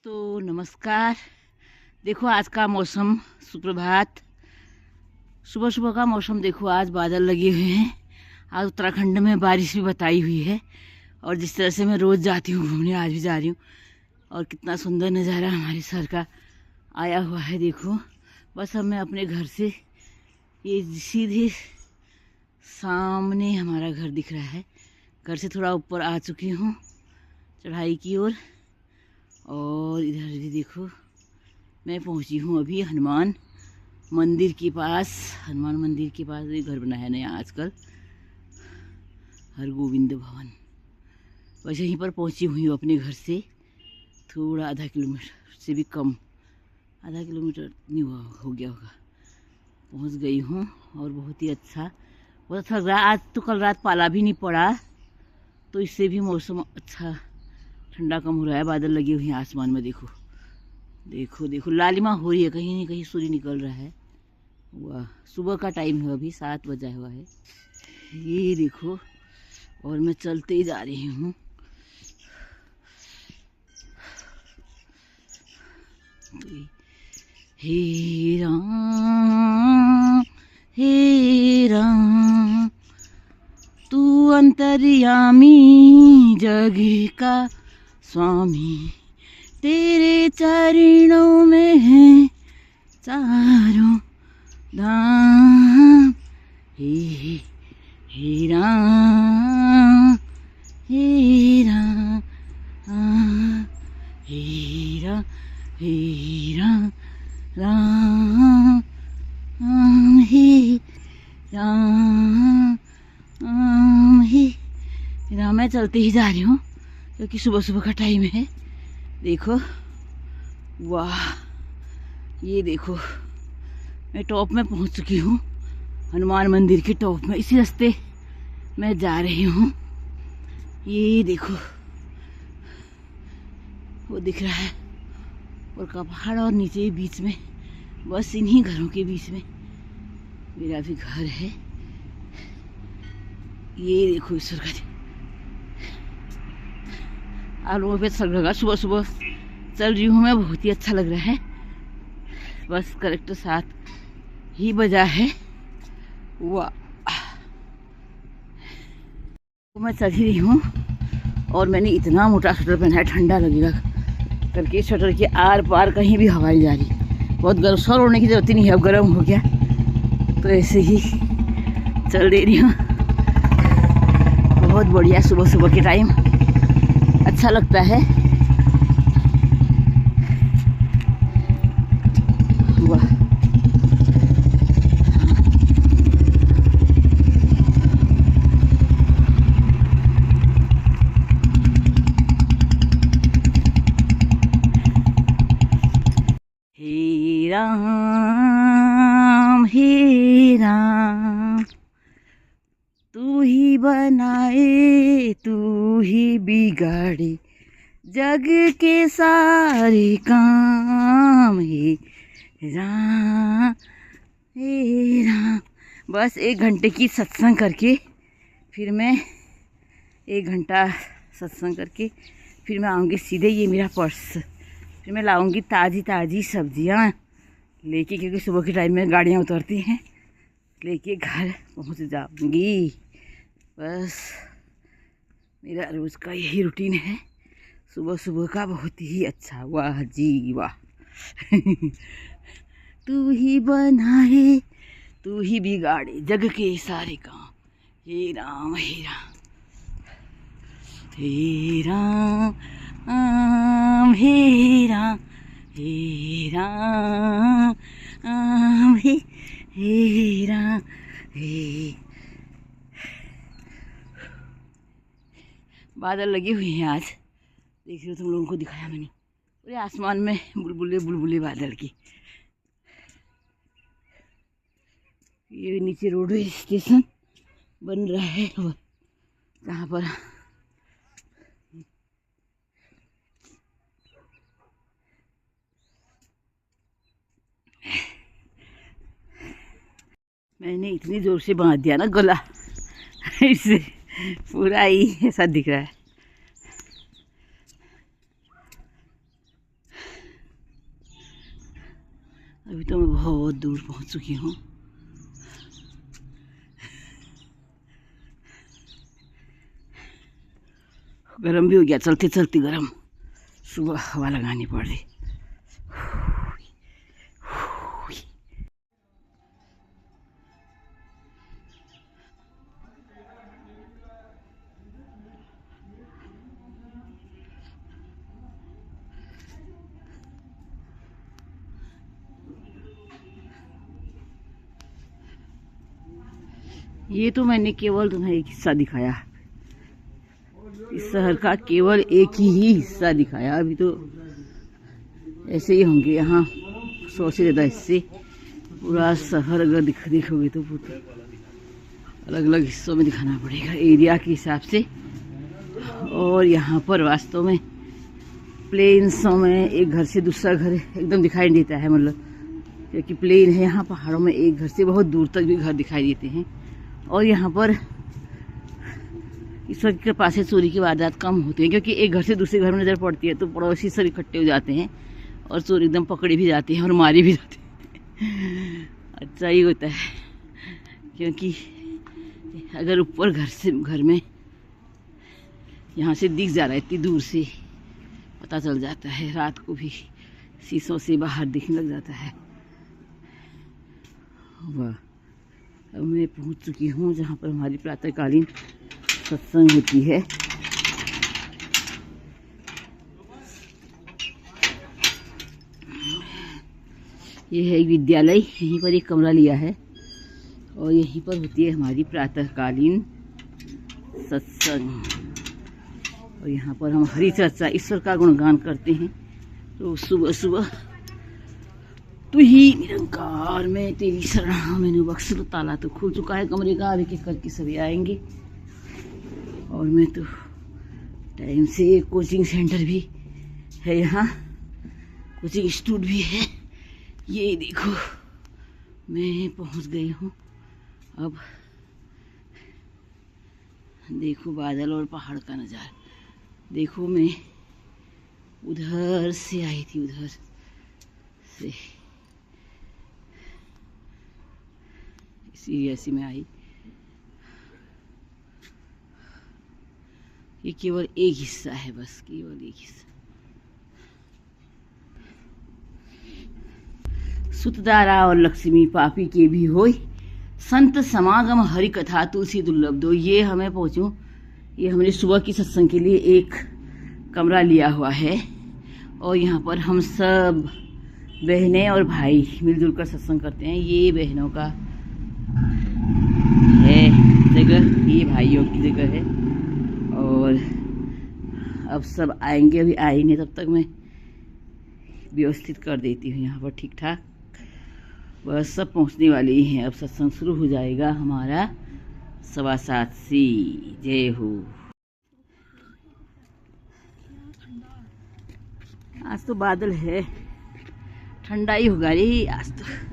तो नमस्कार। देखो आज का मौसम, सुप्रभात। सुबह सुबह का मौसम देखो, आज बादल लगे हुए हैं। आज उत्तराखंड में बारिश भी बताई हुई है। और जिस तरह से मैं रोज़ जाती हूँ घूमने, आज भी जा रही हूँ। और कितना सुंदर नज़ारा हमारे सर का आया हुआ है। देखो बस अब मैं अपने घर से, ये सीधे सामने हमारा घर दिख रहा है। घर से थोड़ा ऊपर आ चुकी हूँ चढ़ाई की ओर। और इधर भी देखो मैं पहुंची हूँ अभी हनुमान मंदिर के पास। हनुमान मंदिर के पास ये घर बना है नया आजकल, हरगोविंद भवन। बस यहीं पर पहुंची हुई हूँ अपने घर से। थोड़ा आधा किलोमीटर से भी कम, आधा किलोमीटर नहीं हुआ, हो गया होगा। पहुंच गई हूँ और बहुत ही अच्छा, बहुत अच्छा लग रहा है। आज तो कल रात पाला भी नहीं पड़ा, तो इससे भी मौसम अच्छा ठंडा कम हो रहा है। बादल लगे हुए हैं आसमान में। देखो देखो देखो लालिमा हो रही है, कहीं नहीं कहीं सूर्य निकल रहा है। वाह, सुबह का टाइम है, अभी 7 बजा हुआ है। ये देखो, और मैं चलते ही जा रही हूँ। हे राम हे राम, तू अंतर्यामी जग का स्वामी, तेरे चरणों में है चारों धाम। हे हे राम हे राम हे राम हे राम राम हे राम हे राम। मैं चलते ही जा रही हूँ क्योंकि सुबह सुबह का टाइम है। देखो वाह, ये देखो मैं टॉप में पहुंच चुकी हूँ, हनुमान मंदिर के टॉप में। इसी रास्ते मैं जा रही हूँ। ये देखो वो दिख रहा है और का पहाड़, और नीचे बीच में, बस इन्हीं घरों के बीच में मेरा भी घर है। ये देखो ईश्वर का आलू पे अच्छा लगा। सुबह सुबह चल रही हूँ मैं, बहुत ही अच्छा लग रहा है। बस करेक्ट 7 ही बजा है। वाह, तो मैं चल ही रही हूँ और मैंने इतना मोटा स्वेटर पहना है, ठंडा लगेगा करके। स्वेटर के आर पार कहीं भी हवा नहीं जा रही। बहुत गर्म, सर ओढ़ने की जरूरत ही नहीं है, अब गर्म हो गया तो ऐसे ही चल दे रही हूँ। बहुत बढ़िया, सुबह सुबह के टाइम अच्छा लगता है। वाह, हे राम तू ही बनाए तू ही बिगाड़े जग के सारे काम। हे राम हे राम। बस 1 घंटे की सत्संग करके फिर मैं 1 घंटा सत्संग करके फिर मैं आऊँगी सीधे। ये मेरा पर्स, फिर मैं लाऊंगी ताज़ी ताज़ी सब्जियां लेके, क्योंकि सुबह के टाइम में गाड़ियां उतरती हैं, लेके घर पहुंच जाऊंगी। बस मेरा रोज़ का यही रूटीन है सुबह सुबह का, बहुत ही अच्छा। वाह जी वाह। तू ही बनाए तू ही बिगाड़े जग के सारे काम। हे राम हे राम हे राम हे राम हे राम हे राम हे। बादल लगे हुए हैं आज, देख रहे हो, तुम लोगों को दिखाया मैंने। पूरे आसमान में बुलबुले बुलबुले बादल की। ये नीचे रोडवे स्टेशन बन रहा है, जहाँ पर मैंने इतनी ज़ोर से बांध दिया ना गला, इससे पूरा ही ऐसा दिख रहा है। अभी तो मैं बहुत दूर पहुंच चुकी हूँ। गरम भी हो गया, चलते चलते गरम। सुबह हवा लगानी पड़ रही। ये तो मैंने केवल तुम्हें एक हिस्सा दिखाया, इस शहर का केवल एक ही हिस्सा दिखाया। अभी तो ऐसे ही होंगे यहाँ 100 से ज़्यादा हिस्से। पूरा शहर अगर देखोगे तो अलग अलग हिस्सों में दिखाना पड़ेगा एरिया के हिसाब से। और यहाँ पर वास्तव में प्लेन्सों में एक घर से दूसरा घर एकदम दिखाई नहीं देता है, मतलब क्योंकि प्लेन है यहाँ। पहाड़ों में एक घर से बहुत दूर तक भी घर दिखाई देते हैं। और यहाँ पर ईश्वर की कृपा से चोरी की वारदात कम होती है, क्योंकि एक घर से दूसरे घर में नज़र पड़ती है तो पड़ोसी सब इकट्ठे हो जाते हैं और चोर एकदम पकड़े भी जाते हैं और मारे भी जाते हैं। अच्छा ही होता है, क्योंकि अगर ऊपर घर में यहाँ से दिख जा रहा है इतनी दूर से, पता चल जाता है। रात को भी शीशों से बाहर दिखने लग जाता है। वाह, अब मैं पहुँच चुकी हूँ जहाँ पर हमारी प्रातःकालीन सत्संग होती है। ये है एक विद्यालय, यहीं पर एक कमरा लिया है और यहीं पर होती है हमारी प्रातःकालीन सत्संग। और यहाँ पर हम हरि चर्चा, ईश्वर का गुणगान करते हैं। तो सुबह सुबह तू ही निरंकार में तेरी शरण मैंने बख्श। ताला तो खुल चुका है कमरे का, अभी एक करके सभी आएंगे। और मैं तो टाइम से, कोचिंग सेंटर भी है यहाँ, कोचिंग इंस्टीट्यूट भी है। ये देखो मैं पहुँच गई हूँ। अब देखो बादल और पहाड़ का नज़ारा देखो। मैं उधर से आई थी, उधर से इसी ऐसी में आई। ये केवल एक हिस्सा है, बस केवल एक हिस्सा। सुतदारा और लक्ष्मी पापी के भी होई, संत समागम हरि कथा तुलसी दुर्लभ दो। ये हमें पहुँचूं, ये हमने सुबह की सत्संग के लिए एक कमरा लिया हुआ है और यहाँ पर हम सब बहनें और भाई मिलजुल कर सत्संग करते हैं। ये बहनों का है जगह, ये भाइयों की जगह है। और अब सब आएंगे, अभी आए नहीं, तब तक मैं व्यवस्थित कर देती हूँ यहाँ पर ठीक ठाक। बस सब पहुँचने वाले ही हैं। अब सत्संग शुरू हो जाएगा हमारा 7:15 से। जय हो। आज तो बादल है, ठंडा ही होगा रे आज तो।